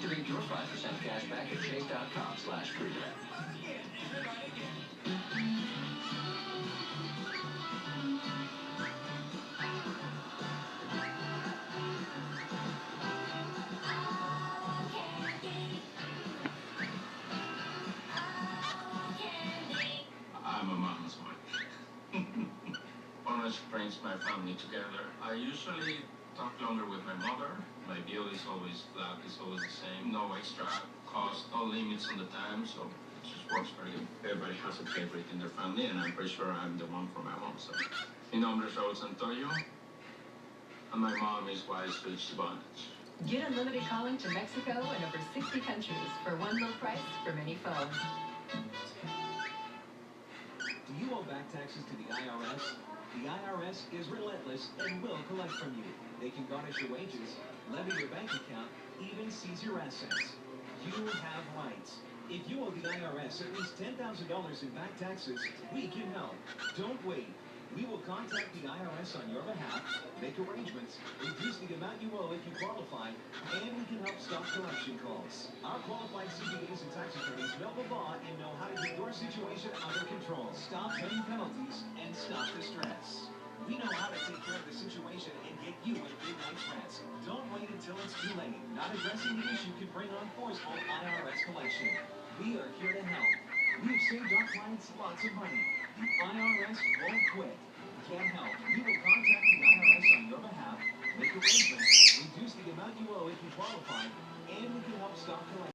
Activate your 5% cash back at chase.com/freedom. I'm a mama's boy. Honors brings my family together. I usually talk longer with my mother. My bill is always flat, it's always the same. No extra cost, no limits on the time, so it just works very good. Everybody has a favorite in their family, and I'm pretty sure I'm the one for my mom. So, mi nombre es Raúl Santoyo, and my mom is wise to its advantage. Get unlimited calling to Mexico and over 60 countries for one low price for many phones. Do you owe back taxes to the IRS? The IRS is relentless and will collect from you. They can garnish your wages, levy your bank account, even seize your assets. You have rights. If you owe the IRS at least $10,000 in back taxes, we can help. Don't wait. We will contact the IRS on your behalf, make arrangements, reduce the amount you owe if you qualify, and we can help stop collection calls. Our qualified CPAs and tax attorneys know the law and know how to get your situation under control. Stop paying penalties and stop the stress. We know how to take care of the situation and get you a big night's rest. Don't wait until it's too late. Not addressing the issue could bring on forceful IRS collection. We are here to help. We have saved our clients lots of money. The IRS won't quit. Can't help. We will contact the IRS on your behalf, make arrangements, reduce the amount you owe if you qualify, and we can help stop collection.